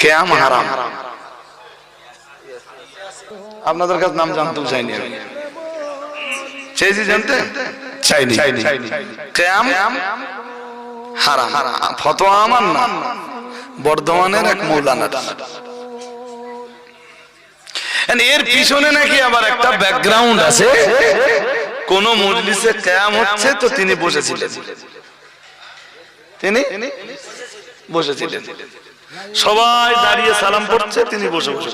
কিয়াম হারাম। আপনাদের কাছে নাম জানতেও চাইনি, চাইছি জানতে চাইনি। কিয়াম হারাম, ফতোয়া আমার না, বর্ধমানের এক মৌলানা। এর পিছনে নাকি আবার একটা ব্যাকগ্রাউন্ড আছে। কোন মজলিসে কিয়াম হচ্ছে তো তিনি বসেছিলেন, সবাই দাঁড়িয়ে সালাম পড়ছে, তিনি বসে বসে।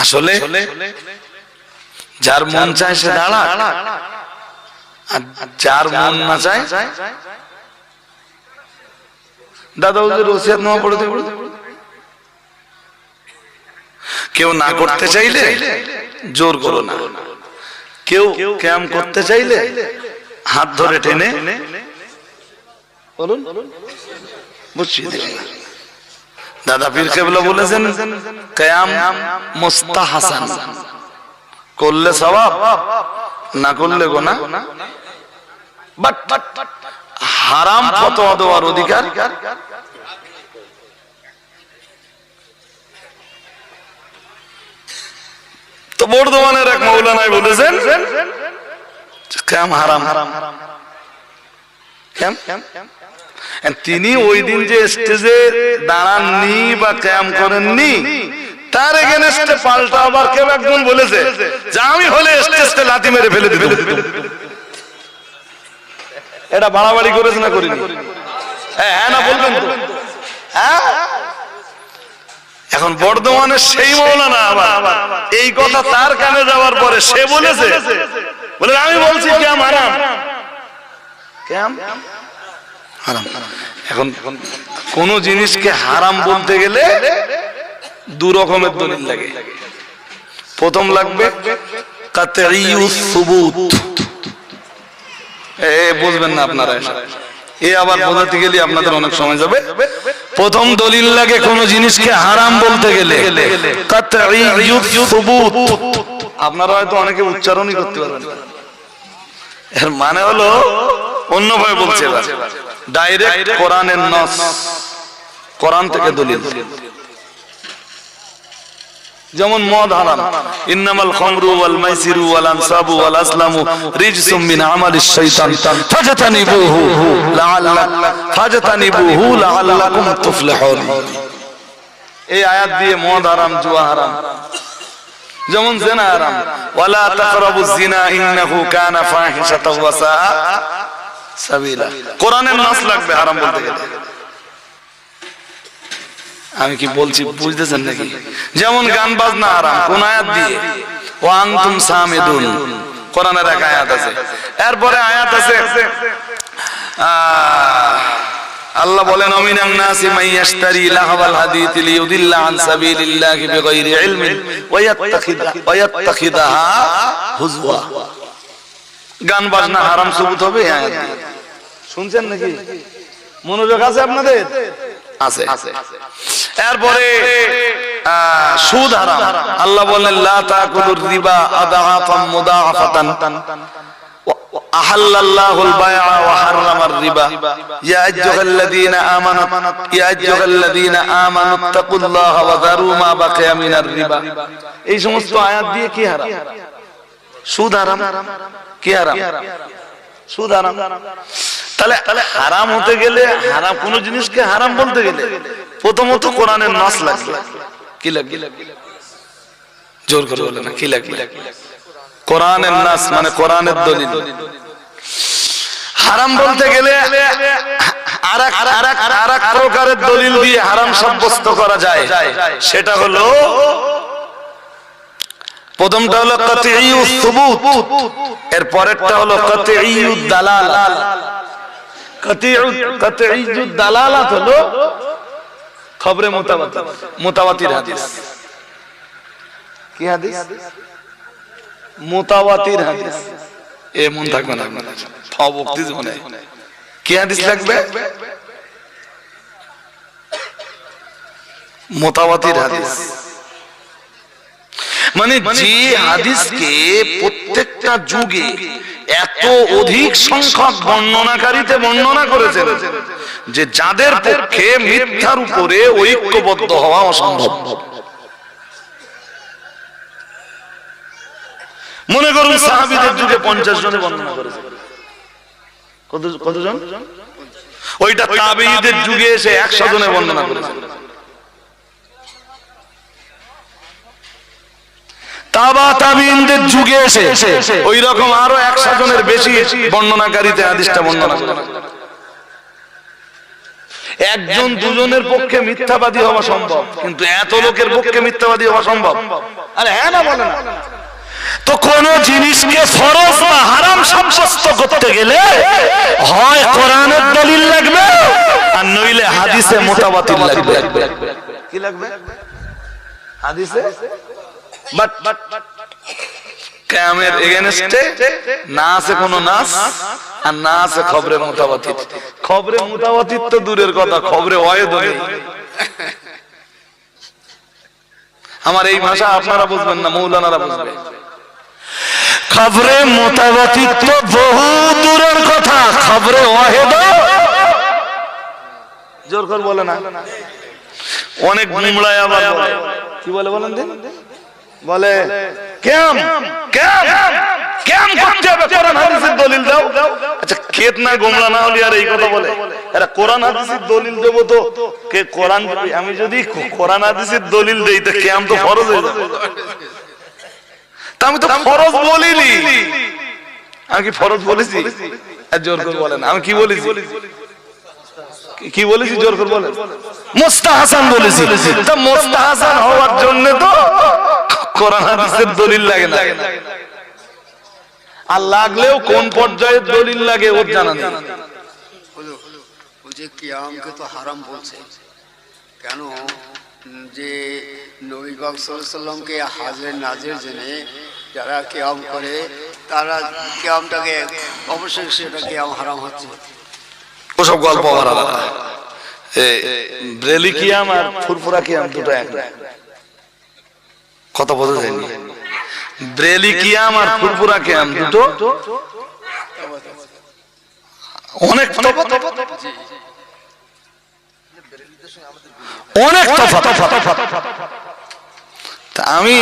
আসলে যার মন চায় সে দাঁড়া, আর যার মন না চায় দাদা হুজুর ওসিয়ত নামা পড়ে দেব। কেউ না করতে চাইলে জোর করো না, কেউ কিয়াম করতে চাইলে হাত ধরে টেনে বলুন বসিয়ে দিও না। দাদা পীর কেবলা বলেছেন কিয়াম মুস্তাহাসান, করলে সওয়াব, না করলে গুনাহ। বাট হারাম ফতোয়া দেওয়ার অধিকার তো বর্ধমানের এক মৌলানাই বলেছেন কিয়াম হারাম। তিনি ওই দিন যে স্টেজে দাঁড়াননি বা কিয়াম করেননি, তার এগেইনস্টে পাল্টা আবার কেউ একজন বলেছে যে আমি হলে স্টেজে লাথি মেরে ফেলে দিতাম। এটা বাড়াবাড়ি করেছে না করিনি? হ্যাঁ না বলবেন তো? হ্যাঁ। এখন বর্ধমানের সেই মৌলানা আবার এই কথা তার কানে যাওয়ার পরে সে বলেছে, বলে আমি বলছি কিয়াম হারাম, কিয়াম হারাম। এখন কোন জিনিসকে হারাম বলতে গেলে দু রকমের দলিল লাগে। প্রথম লাগবে কাতঈউস সুবুত, বুঝবেন না আপনারা, এ আবার বোঝাতে গেলে আপনাদের অনেক সময় যাবে। প্রথম দলিল লাগে কোন জিনিসকে হারাম বলতে গেলে কাতঈউস সুবুত। আপনারা হয়তো অনেকে উচ্চারণই করতে পারবেন, এর মানে হলো অন্যভাবে বলছে, ডাইরেক্ট কোরআনের নাস, কোরআন থেকে দলিল। যেমন মদ হারাম, ইন্নামাল খামরু ওয়াল মাইসিরু ওয়াল আনসাবু ওয়াল আসলামু রিজসুম মিন আমালিশ শাইতান ফাজতানিবুহু লাআল্লাকুম তুফলিহুন। এই আয়াত দিয়ে মদ হারাম, জুয়া হারাম। যেমন জিনা হারাম, ওয়ালা তাকরাবুজ জিনা ইন্নাহু কানা ফাহিশাতাও ওয়া সাআ সাবিলা। কোরআনের নাস লাগবে হারাম বলতে গেলে। আমি কি বলছি বুঝতেছেন নাকি? যেমন গান বাজনা হারাম, কোন আয়াত দিয়ে? ওয়া আনতুম সামিদুন, কোরআনের এক আয়াত আছে। এরপরে আয়াত আছে আল্লাহ বলেন আমিনান নাসি মান ইয়াশতারি লাহওয়াল হাদিথি লিয়ুদিল্লা আন সাবিলিল্লাহি বিগাইরি ইলমিন ওয়া ইয়াত্তাখিদাহা হুজওয়া। গান বাজনা হারাম সবুত হবে এই আয়াত দিয়ে। শুনছেন নাকি? মনোযোগ আছে আপনাদের? আছে। এরপরে সুদ হারাম, আল্লাহ বলেন লা তাকুলুর রিবা আদাআফাম মুদাআফাতান আহাল্লাল্লাহুল বাইআ ওয়া হাররামার রিবা ইয়া আইয়ুহাল্লাযীনা আমানু তাকুল্লাহা ওয়া যারু মা বাকিয়া মিনার রিবা। এই সমস্ত আয়াত দিয়ে কি হারাম? সুদ হারাম। কি হারাম? সুদ হারাম। তাহলে হারাম হতে গেলে, হারাম কোন জিনিসকে হারাম বলতে গেলে প্রথমত কোরআনের নাস লাগবে। কি লাগবে? জোর করে বলেন না, কি লাগবে? কোরআনের নাস মানে কোরআনের দলিল। হারাম বলতে গেলে আরেক প্রকারের দলিল দিয়ে হারাম সাব্যস্ত করা যায়, সেটা হলো প্রথমটা হলো কাতঈউস সুবুত, এর পরেরটা হলো কাতঈউদ দালালা। কাতঈউদ দালালাত হলো খবরে মুতাওয়াতির হাদিস। কি হাদিস? মুতাওয়াতির হাদিস। এ মন থাকবে না আপনাদের, ভক্তি জীবনে কি হাদিস লাগবে? মুতাওয়াতির হাদিস। মানে যে হাদিসকে প্রত্যেকটা যুগে এত অধিক সংখ্যক বর্ণনাকারীতে বর্ণনা করেছেন, যে যাদের পক্ষে মিথ্যার উপরে ঐক্যবদ্ধ হওয়া অসম্ভব। মনে করুন সাহাবীদের যুগে 50 জনে বর্ণনা করেছে, কতজন? ওইটা তাবেঈদের যুগে এসে 100 জনে বর্ণনা করেছে। তাবেঈদের যুগে এসে ওই রকম আরো 100 জনের বেশি বর্ণনাকারীতে হাদিসটা বর্ণনা করেছে। একজন দুজনের পক্ষে মিথ্যাবাদী হওয়া সম্ভব, কিন্তু এত লোকের পক্ষে মিথ্যাবাদী হওয়া সম্ভব? আরে হ্যাঁ না বলেন? তো কোন জিনিসকে ফরজ বা হারাম সাব্যস্ত করতে গেলে হয় কোরআনের দলিল লাগবে আর নইলে হাদিসে মুতাওয়াতির লাগবে। কি লাগবে? হাদিসে। বাট কিয়ামের এগেইনস্টে না আছে কোন নাস আর না আছে খবরে মুতাওয়াতির। খবরে মুতাওয়াতির তো দূরের কথা, খবরে ওয়াহিদ নেই। আমার এই ভাষা আপনারা বুঝবেন না, মৌলানারা বুঝবে। খবরে মুতাওয়াতির তো বহু দূরের কথা, খবরে ওয়াহিদ জোর করে বলে না। অনেক গুমরায় আবার বলে, কি বলে বলেন দিন? বলে কেম করতে হবে, কোরআন হাদিসের দলিল দাও। আচ্ছা কেত না গোমরা না হলে আর এই কথা বলে? এরা কোরআন হাদিসের দলিল দেবো তো কে কোরআন, আমি যদি কোরআন হাদিসের দলিল দেই তো কেম তো ফরজ হয়ে যাবে। তা আমি তো ফরজ বলিনি। আমি কি ফরজ বলেছি? জোর করে বলেন আমি কি বলেছি? কি বলেছি? জোর করে বলেন। মুস্তাহাসান বলেছি। তা মুস্তাহাসান হওয়ার জন্য তো কোরআন হাদিসের দলিল লাগে না। আর লাগলেও কোন পর্যায়ের দলিল লাগে ওর জানা নেই। বলছে কিয়ামকে তো হারাম বলছে কেন? যে নবী পাক সাল্লাল্লাহু আলাইহি সাল্লামকে হাজির নাজির জেনে যারা কিয়াম করে তারা কিয়ামটাকে অবশ্যই সেটা কিয়াম হারাম হচ্ছে। ওসব গল্প আবার আলাদা। ব্রেলি কিয়াম আর ফুরফুরা কিয়াম দুটো এক না। কথা বলতে যায়নি। ব্রেলি কিয়াম আর ফুরফুরা কিয়াম দুটো অনেক তফাৎ, অনেক তফাৎ। আমি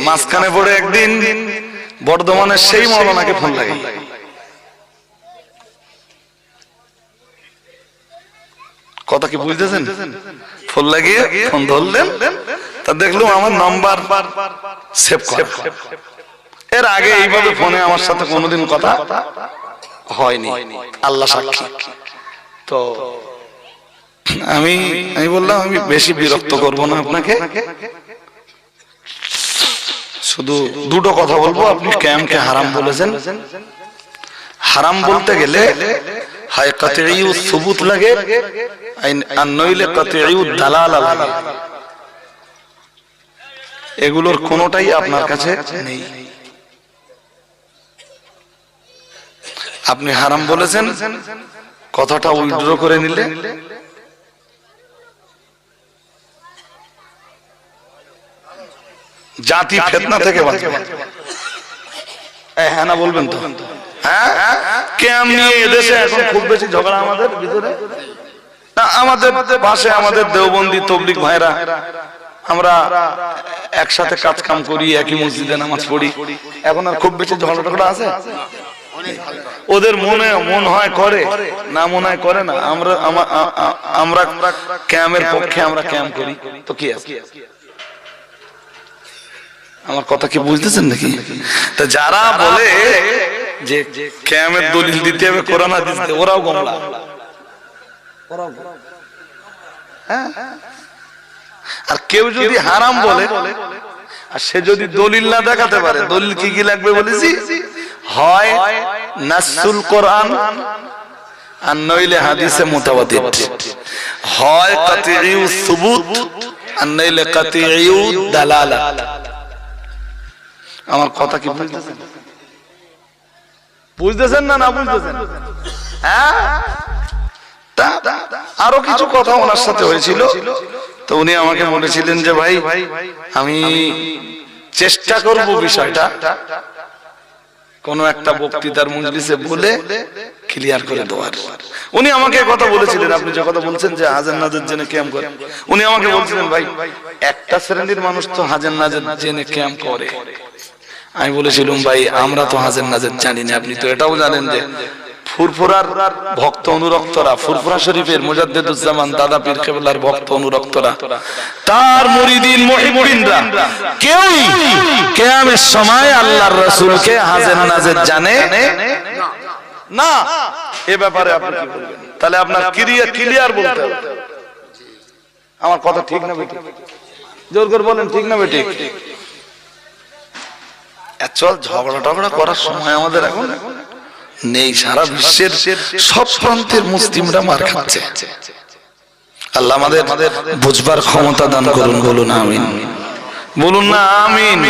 মাঝখানে পড়ে একদিন বর্ধমানের সেই মৌলানাকে ফোন লাগাই। কথা কি বুঝতেছেন? ফোন লাগিয়ে ফোন ধরলেন, তা দেখলাম আমার নাম্বার সেভ করা। এর আগে এইভাবে ফোনে আমার সাথে কোনোদিন কথা হয়নি, আল্লাহ সাক্ষী। তো আমি বললাম আমি বেশি বিরক্ত করব না আপনাকে, শুধু দুটো কথা বলবো। আপনি কিয়ামকে হারাম বলেছেন। হারাম বলতে গেলে হয় কাতঈউ সুবুত লাগে আর নইলে কাতঈউ দালালা লাগে। এগুলোর কোনোটাই আপনার কাছে নেই। আপনি হারাম বলেছেন, কথাটা উইথড্র করে নিলে জাতি ফিতনা থেকে বাঁচবে। হ্যাঁ না বলবেন তো? হ্যাঁ, কেয়াম নিয়ে এদেশে এখন খুব বেশি ঝগড়া আমাদের ভিতরে। আমাদের পাশে আমাদের দেওবন্দি তবলিগ ভাইরা, আমরা একসাথে কাজ কাম করি, একই মসজিদে নামাজ পড়ি। এখন আর খুব বেশি ঝগড়া টগড়া আছে? ওদের মন হয় করে না, মনে হয় করে না। আমরা কিয়ামের পক্ষে, আমরা কিয়াম করি তো কি আছে? আমার কথা কি বুঝতেছেন নাকি? তা যারা বলে যে কিয়ামের দলিল দিতে হবে কোরআন হাদিস, ওরাও গোমরা। আর কেউ যদি হারাম বলে আর সে যদি দলিল না দেখাতে পারে, দলিল কি কি লাগবে বলেছি? হয় নাসুল কোরআন আর নইলে হাদিসে মুতাওয়াতির, হয় কাতঈউ সুবুত আর নইলে কাতঈউ দালালা। আমার কথা কি বুঝতেছেন? বুঝতেছেন না বুঝতেছেন? হ্যাঁ, আরো কিছু কথা ওনার সাথে হয়েছিল। তো উনি আমাকে বলেছিলেন যে ভাই আমি চেষ্টা করব বিষয়টা কোন একটা বক্তৃতার মজলিসে বলে ক্লিয়ার করে দেওয়ার। উনি আমাকে কথা বলেছিলেন, আপনি যে কথা বলছেন যে হাজার নাজের জেনে ক্যাম্প করে, উনি আমাকে বলছিলেন ভাই একটা শ্রেণীর মানুষ তো হাজার নাজের জেনে ক্যাম্প করে। আমি বলেছিলাম ভাই আমরা তো হাজার নাজের জানি না, আপনি তো এটাও জানেন যে ফুরফুরার ভক্ত অনুরক্তরা, ফুরফুরা শরীফের মুজাদ্দিদুজ্জামান দাদা পীর কেবলার ভক্ত অনুরক্তরা, তার মুরিদিন মুহিব্বিনরা কেউই কিয়ামের সময় আল্লাহর রাসূলকে হাজার নাজের জানে না। এ ব্যাপারে আপনি কি বলবেন? তাহলে আপনার ক্লিয়ার বলতে হবে। আমার কথা ঠিক না বেটি? জোর করে বলেন ঠিক না বেটি? চল ঝগড়া টগড়া করার সময় আমাদের এখন নেই। সারা বিশ্বের সব প্রান্তের মুসলিমরা মার খাচ্ছে। আল্লাহ আমাদের বুঝবার ক্ষমতা দান করুন, বলুন আমিন, বলুন না আমিন।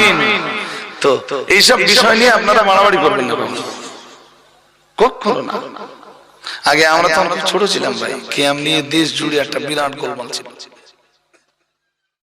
তো এইসব বিষয় নিয়ে আপনারা মারামারি করবেন না কখনো না। আগে আমরা তো অনেক ছোট ছিলাম ভাই, কিয়াম নিয়ে দেশ জুড়ে একটা বিরাট গোলমাল ছিল।